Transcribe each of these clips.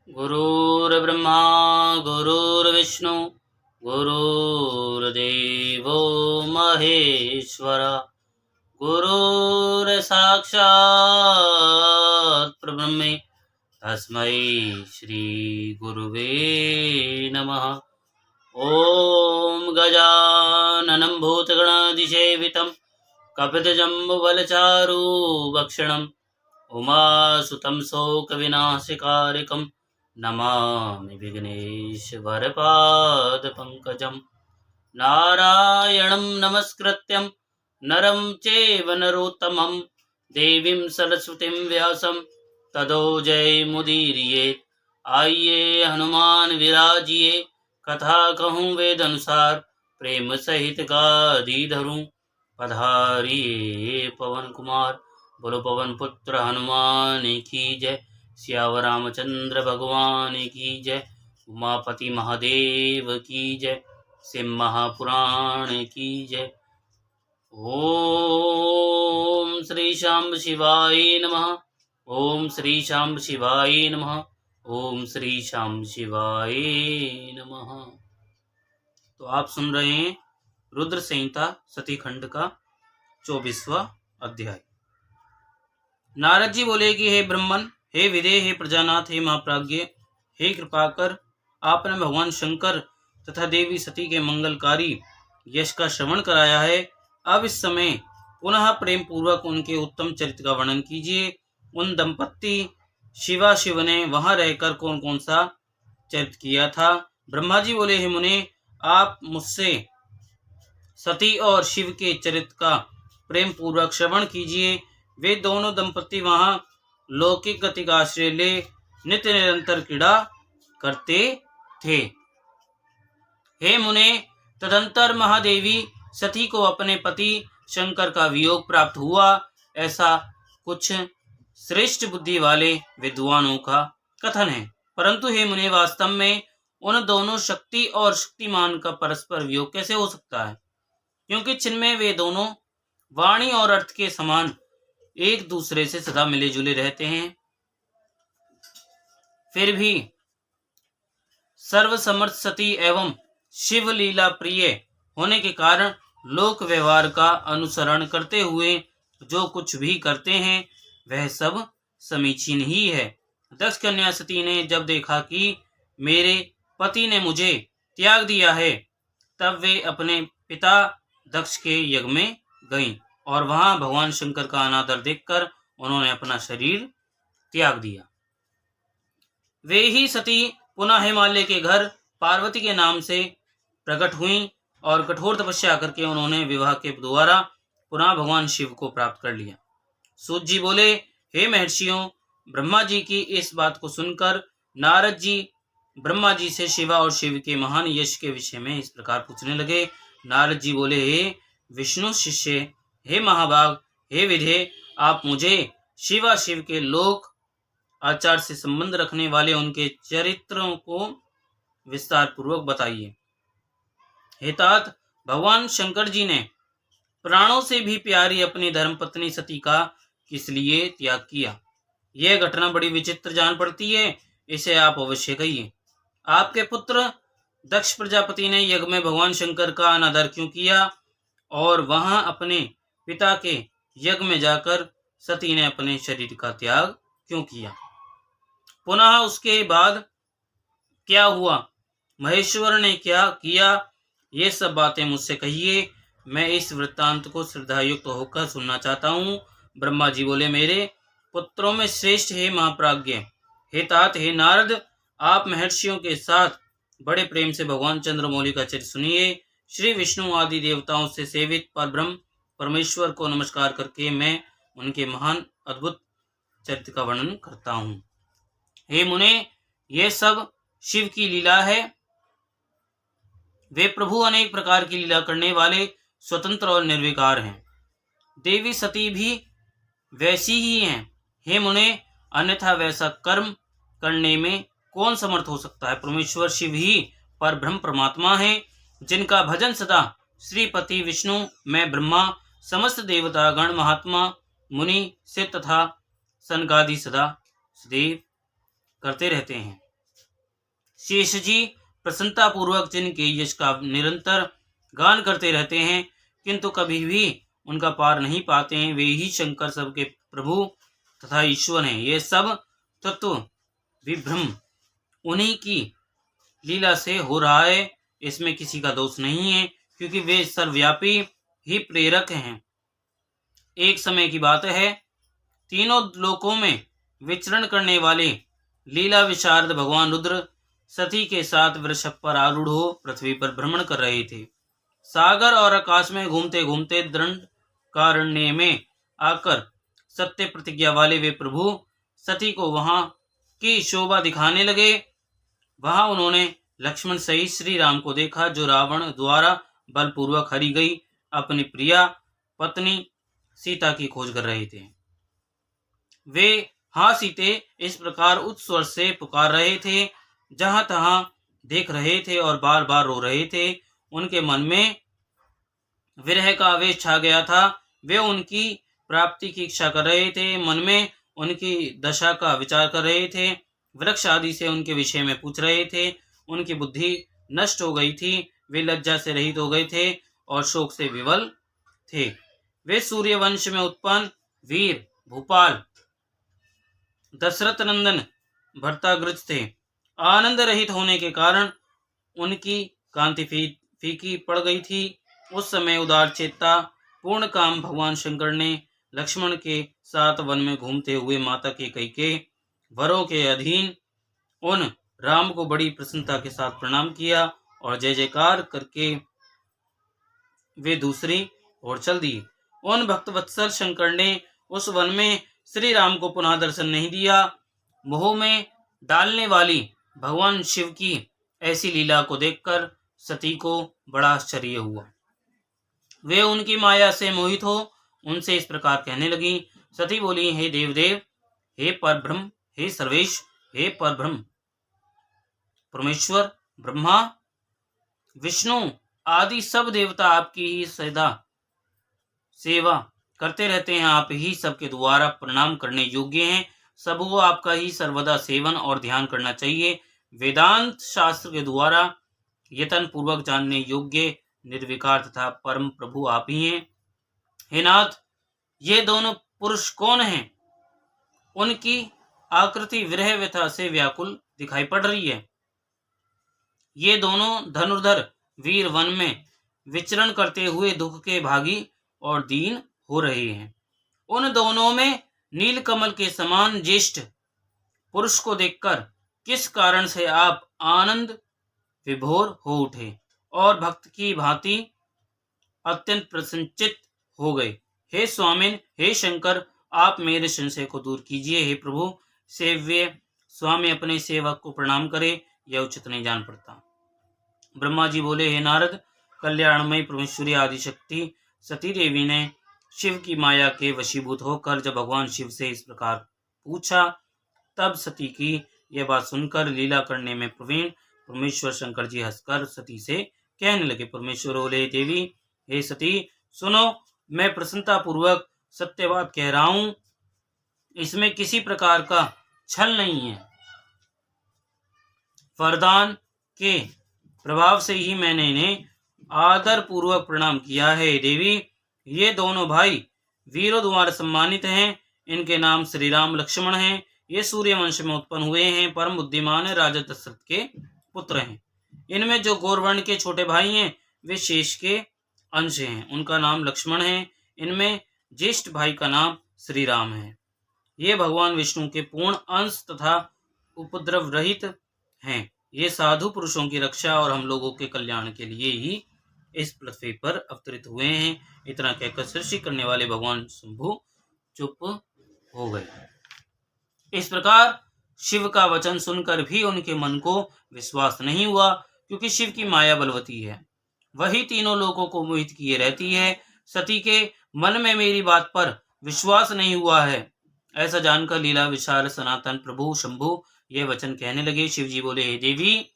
गुरुर्ब्रह्मा गुरुर्विष्णु गुरुर्देवो महेश्वर गुरुर्साक्षात् परब्रह्म तस्मै श्री गुरुवे नमः। ॐ गजाननं भूतगणाधिसेवितं कपितजम्बुफलचारुभक्षणं उमासुतं शोकविनाशकारिकं नमामि विघ्नेश्वरपादपङ्कजं। नारायणं नमस्कृत्यं नरं चैव नरोत्तमं देवीं सरस्वतीं व्यासं ततो जयमुदीरयेत्। आइए हनुमान विराजिए कथा कहूँ वेद अनुसार प्रेम सहित गादी धरूं पधारिए पवन कुमार। बोलो पवन पुत्र हनुमान की जय। सियावर रामचंद्र भगवान की जय। उमापति महादेव की जय। सिंह महापुराण की जय। ओम श्री शांब शिवाय नमः। ओम श्री शांब शिवाय नमः। ओम श्री शांब शिवाय नमः। तो आप सुन रहे हैं रुद्र संहिता सती खंड का 24वां अध्याय। नारद जी बोले कि हे ब्रह्मन, हे विदेह, हे प्रजानाथ, हे महाप्राज्ञ, हे कृपाकर, आपने भगवान शंकर तथा देवी सती के मंगलकारी यश का श्रवण कराया है। अब इस समय पुनः प्रेम पूर्वक उनके उत्तम चरित्र का वर्णन कीजिए। उन दंपत्ति शिवा शिव ने वहां रहकर कौन कौन सा चरित्र किया था। ब्रह्मा जी बोले, हे मुने, आप मुझसे सती और शिव के चरित्र का प्रेम पूर्वक श्रवण कीजिए। वे दोनों दंपत्ति वहां लौकिक गति का आश्रय ले नित्य निरंतर क्रीड़ा करते थे। हे मुने, तदंतर महादेवी सती को अपने पति शंकर का वियोग प्राप्त हुआ, ऐसा कुछ श्रेष्ठ बुद्धि वाले विद्वानों का कथन है। परंतु हे मुने, वास्तव में उन दोनों शक्ति और शक्तिमान का परस्पर वियोग कैसे हो सकता है, क्योंकि जिनमें वे दोनों वाणी और अर्थ के समान एक दूसरे से सदा मिले जुले रहते हैं। फिर भी सर्वसमर्थ सती एवं शिव लीला प्रिय होने के कारण लोक व्यवहार का अनुसरण करते हुए जो कुछ भी करते हैं वह सब समीचीन ही है। दक्ष कन्या सती ने जब देखा कि मेरे पति ने मुझे त्याग दिया है, तब वे अपने पिता दक्ष के यज्ञ में गईं और वहां भगवान शंकर का अनादर देखकर उन्होंने अपना शरीर त्याग दिया। वे ही सती पुनः हिमालय के घर पार्वती के नाम से प्रकट हुईं और कठोर तपस्या करके उन्होंने विवाह के द्वारा पुनः भगवान शिव को प्राप्त कर लिया। सूत जी बोले, हे महर्षियों, ब्रह्मा जी की इस बात को सुनकर नारद जी ब्रह्मा जी से शिवा और शिव के महान यश के विषय में इस प्रकार पूछने लगे। नारद जी बोले, हे विष्णु शिष्य, हे महाभाग, हे विधे, आप मुझे शिवा शिव के लोक आचार से संबंध रखने वाले उनके चरित्रों को विस्तार पूर्वक बताइए। हे तात, भगवान शंकर जी ने प्राणों से भी प्यारी अपनी धर्मपत्नी सती का किस लिए त्याग किया? यह घटना बड़ी विचित्र जान पड़ती है, इसे आप अवश्य कहिए। आपके पुत्र दक्ष प्रजापति ने यज्ञ में भगवान शंकर का अनादर क्यों किया और वहां अपने पिता के यज्ञ में जाकर सती ने अपने शरीर का त्याग क्यों किया? पुनः उसके बाद क्या हुआ? महेश्वर ने क्या किया? ये सब बातें मुझसे कहिए। मैं इस वृत्तांत को श्रद्धायुक्त होकर सुनना चाहता हूँ। ब्रह्मा जी बोले, मेरे पुत्रों में श्रेष्ठ हे महाप्राज्ञ, हे तात, हे नारद, आप महर्षियों के साथ बड़े प्रेम से भगवान चंद्रमौली का चरित्र सुनिए। श्री विष्णु आदि देवताओं से सेवित परब्रह्म परमेश्वर को नमस्कार करके मैं उनके महान अद्भुत चरित्र का वर्णन करता हूँ। हे मुने, ये सब शिव की लीला है। वे प्रभु अनेक प्रकार की लीला करने वाले स्वतंत्र और निर्विकार हैं। देवी सती भी वैसी ही हैं। हे मुने, अन्यथा वैसा कर्म करने में कौन समर्थ हो सकता है? परमेश्वर शिव ही पर ब्रह्म परमात्मा है, जिनका भजन सदा श्रीपति विष्णु, मैं ब्रह्मा, समस्त देवता गण, महात्मा, मुनि, सिद्ध तथा सनकादि सदा सदैव करते रहते हैं। शेष जी प्रसन्नता पूर्वक जिनके यश का निरंतर गान करते रहते हैं, किंतु कभी भी उनका पार नहीं पाते हैं, वे ही शंकर सबके प्रभु तथा ईश्वर हैं। ये सब तत्व विभ्रम उन्हीं की लीला से हो रहा है, इसमें किसी का दोष नहीं है, क्योंकि वे सर्वव्यापी ही प्रेरक हैं। एक समय की बात है, तीनों लोकों में विचरण करने वाले लीला विशारद भगवान रुद्र सती के साथ वृषभ पर आरूढ़ हो पृथ्वी पर भ्रमण कर रहे थे। सागर और आकाश में घूमते घूमते दंडकारण्य में आकर सत्य प्रतिज्ञा वाले वे प्रभु सती को वहां की शोभा दिखाने लगे। वहां उन्होंने लक्ष्मण सहित श्री राम को देखा, जो रावण द्वारा बलपूर्वक हरी गई अपनी प्रिया पत्नी सीता की खोज कर रहे थे। वे हाँ सीते इस प्रकार उच्च स्वर से पुकार रहे थे, जहां तहां देख रहे थे और बार बार रो रहे थे। उनके मन में विरह का आवेश छा गया था। वे उनकी प्राप्ति की इच्छा कर रहे थे, मन में उनकी दशा का विचार कर रहे थे, वृक्ष आदि से उनके विषय में पूछ रहे थे। उनकी बुद्धि नष्ट हो गई थी, वे लज्जा से रहित हो गए थे और शोक से विवल थे। वे सूर्यवंश में उत्पन्न वीर भूपाल दशरथ नंदन भरताग्रज थे। आनंद रहित होने के कारण उनकी कांति फीकी पड़ गई थी। उस समय उदार चेता पूर्ण काम भगवान शंकर ने लक्ष्मण के साथ वन में घूमते हुए माता कैकेयी के वरों के अधीन उन राम को बड़ी प्रसन्नता के साथ प्रणाम किया और जय जयकार करके वे दूसरी ओर चल दिए। उन भक्तवत्सल शंकर ने उस वन में श्री राम को पुनः दर्शन नहीं दिया। मोह में डालने वाली भगवान शिव की ऐसी लीला को देखकर सती को बड़ा आश्चर्य हुआ। वे उनकी माया से मोहित हो उनसे इस प्रकार कहने लगी। सती बोली, हे देवदेव, हे परब्रह्म, हे सर्वेश, हे परब्रह्म परमेश्वर ब्रह्मा विष्णु आदि सब देवता आपकी ही सदा सेवा करते रहते हैं। आप ही सबके द्वारा प्रणाम करने योग्य हैं। सबको आपका ही सर्वदा सेवन और ध्यान करना चाहिए। वेदांत शास्त्र के द्वारा यतन पूर्वक जानने योग्य निर्विकार तथा परम प्रभु आप ही हैं। हे नाथ, ये दोनों पुरुष कौन हैं? उनकी आकृति विरह व्यथा से व्याकुल दिखाई पड़ रही है। ये दोनों धनुर्धर वीर वन में विचरण करते हुए दुख के भागी और दीन हो रहे हैं। उन दोनों में नीलकमल के समान ज्येष्ठ पुरुष को देखकर किस कारण से आप आनंद विभोर हो उठे और भक्त की भांति अत्यंत प्रसन्नचित हो गए। हे स्वामिन, हे शंकर, आप मेरे संशय को दूर कीजिए। हे प्रभु, सेव्य स्वामी अपने सेवक को प्रणाम करे, यह उचित नहीं जान पड़ता। ब्रह्मा जी बोले, हे नारद, कल्याणमय परमेश्वरी आदिशक्ति सती देवी ने शिव की माया के वशीभूत होकर जब भगवान शिव से इस प्रकार पूछा, तब सती की यह बात सुनकर लीला करने में प्रवीण परमेश्वर शंकर जी हंसकर सती से कहने लगे। परमेश्वर बोले, देवी, हे सती, सुनो, मैं प्रसन्नता पूर्वक सत्य बात कह रहा हूं, इसमें किसी प्रकार का छल नहीं है। वरदान के प्रभाव से ही मैंने इन्हें आदर पूर्वक प्रणाम किया है। देवी, ये दोनों भाई वीरों द्वारा सम्मानित हैं। इनके नाम श्री राम लक्ष्मण हैं। ये सूर्यवंश में उत्पन्न हुए हैं। परम बुद्धिमान राजा दशरथ के पुत्र हैं। इनमें जो गौरवर्ण के छोटे भाई हैं वे शेष के अंश हैं, उनका नाम लक्ष्मण है। इनमें ज्येष्ठ भाई का नाम श्री राम है। ये भगवान विष्णु के पूर्ण अंश तथा उपद्रव रहित हैं। ये साधु पुरुषों की रक्षा और हम लोगों के कल्याण के लिए ही इस पृथ्वी पर अवतरित हुए हैं। इतना कहकर सृष्टि करने वाले भगवान शंभु चुप हो गए। इस प्रकार शिव का वचन सुनकर भी उनके मन को विश्वास नहीं हुआ, क्योंकि शिव की माया बलवती है, वही तीनों लोगों को मोहित किए रहती है। सती के मन में मेरी बात पर विश्वास नहीं हुआ है, ऐसा जानकर लीला विशाल सनातन प्रभु शंभु यह वचन कहने लगे। शिव जी बोले, हे देवी,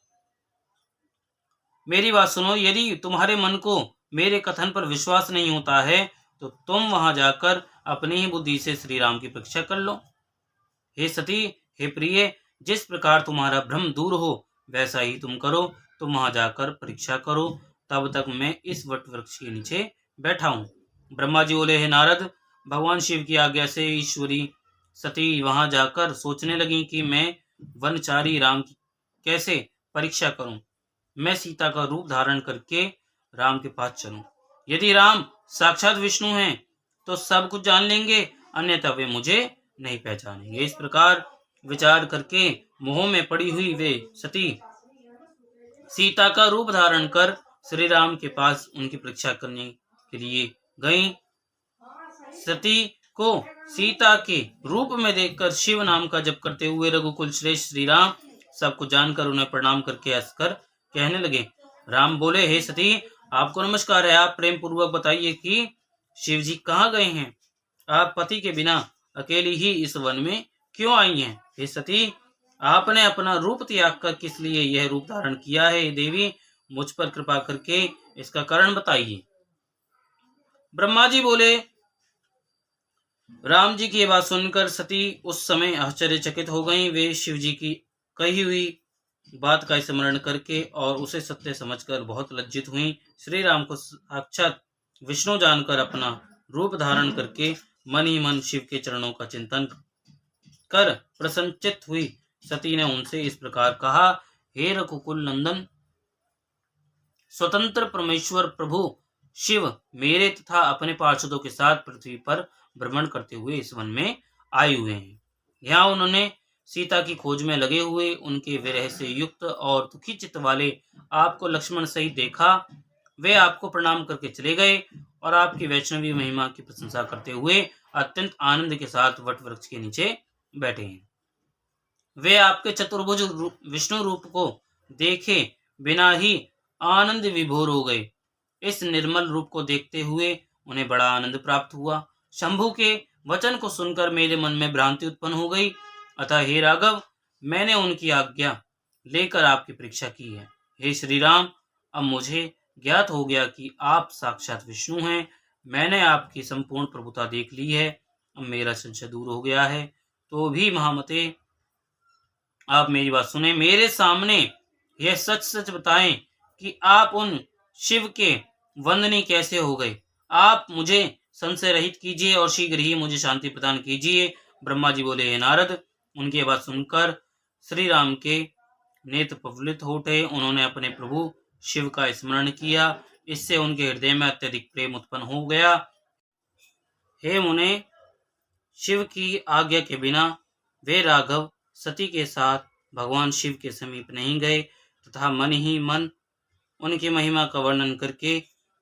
मेरी बात सुनो। यदि तुम्हारे मन को मेरे कथन पर विश्वास नहीं होता है तो तुम वहां जाकर अपनी ही बुद्धि से श्री राम की परीक्षा कर लो। हे सती, हे प्रिय, जिस प्रकार तुम्हारा भ्रम दूर हो वैसा ही तुम करो। तुम वहां जाकर परीक्षा करो, तब तक मैं इस वट वृक्ष के नीचे बैठा हूँ। ब्रह्मा जी बोले, हे नारद, भगवान शिव की आज्ञा से ईश्वरी सती वहां जाकर सोचने लगी कि मैं वनचारी राम की कैसे परीक्षा करूं। मैं सीता का रूप धारण करके राम के पास चलूं। यदि राम साक्षात विष्णु हैं तो सब कुछ जान लेंगे, अन्यथा वे मुझे नहीं पहचानेंगे। इस प्रकार विचार करके मोह में पड़ी हुई वे सती सीता का रूप धारण कर श्री राम के पास उनकी परीक्षा करने के लिए गईं। सती को सीता के रूप में देखकर शिव नाम का जप करते हुए रघुकुल श्रेष्ठ श्री राम सब कुछ जानकर उन्हें प्रणाम करके हंसकर कहने लगे। राम बोले, हे सती, आपको नमस्कार है। आप प्रेम पूर्वक बताइए कि शिव जी कहाँ गए हैं। आप पति के बिना अकेली ही इस वन में क्यों आई हैं। हे सती, आपने अपना रूप त्याग कर किस लिए यह रूप धारण किया है। देवी, मुझ पर कृपा करके इसका कारण बताइए। ब्रह्मा जी बोले, राम जी की ये बात सुनकर सती उस समय आश्चर्यचकित हो गईं। वे शिव जी की कही हुई बात का स्मरण करके और उसे सत्य समझकर बहुत लज्जित हुई। श्री राम को साक्षात विष्णु जानकर अपना रूप धारण करके मन ही मन शिव के चरणों का चिंतन कर प्रसन्नचित हुई सती ने उनसे इस प्रकार कहा, हे रघुकुल नंदन, स्वतंत्र परमेश्वर प्रभु शिव मेरे तथा अपने पार्षदों के साथ पृथ्वी पर भ्रमण करते हुए इस वन में आए हुए हैं। यहाँ उन्होंने सीता की खोज में लगे हुए उनके विरह से युक्त और दुखी चित्त वाले आपको लक्ष्मण सहित देखा। वे आपको प्रणाम करके चले गए और आपकी वैष्णवी महिमा की प्रशंसा करते हुए अत्यंत आनंद के साथ वट वृक्ष के नीचे बैठे हैं। वे आपके चतुर्भुज विष्णु रूप को देखे बिना ही आनंद विभोर हो गए। इस निर्मल रूप को देखते हुए उन्हें बड़ा आनंद प्राप्त हुआ। शंभु के वचन को सुनकर मेरे मन में भ्रांति उत्पन्न हो गई। अतः हे राघव, मैंने उनकी आज्ञा लेकर आपकी परीक्षा की है। हे श्री राम, अब मुझे ज्ञात हो गया कि आप साक्षात विष्णु हैं। मैंने आपकी संपूर्ण प्रभुता देख ली है। अब मेरा संशय दूर हो गया है। तो भी महामते, आप मेरी बात सुने। मेरे सामने यह सच सच बताएं कि आप उन शिव के वंदनी कैसे हो गए। आप मुझे संशय रहित कीजिए और शीघ्र ही मुझे शांति प्रदान कीजिए। ब्रह्मा जी बोले, हे नारद, उनकी बात सुनकर श्री राम के नेत्र प्रफुल्लित हो उठे। उन्होंने अपने प्रभु शिव का स्मरण किया। इससे उनके हृदय में अत्यधिक प्रेम उत्पन्न हो गया। हे मुने, शिव की आज्ञा के बिना वे राघव सती के साथ भगवान शिव के समीप नहीं गए तथा मन ही मन उनकी महिमा का वर्णन करके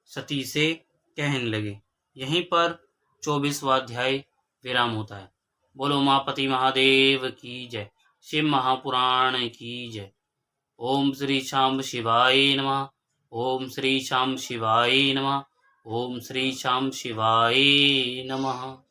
सती से कहने लगे। यहीं पर 24वां अध्याय विराम होता है। बोलो उमापति महादेव की जय। शिव महापुराण की जय। ओम श्री शाम शिवाय नमः। ओम श्री शाम शिवाय नमः। ओम श्री शाम शिवाय नमः।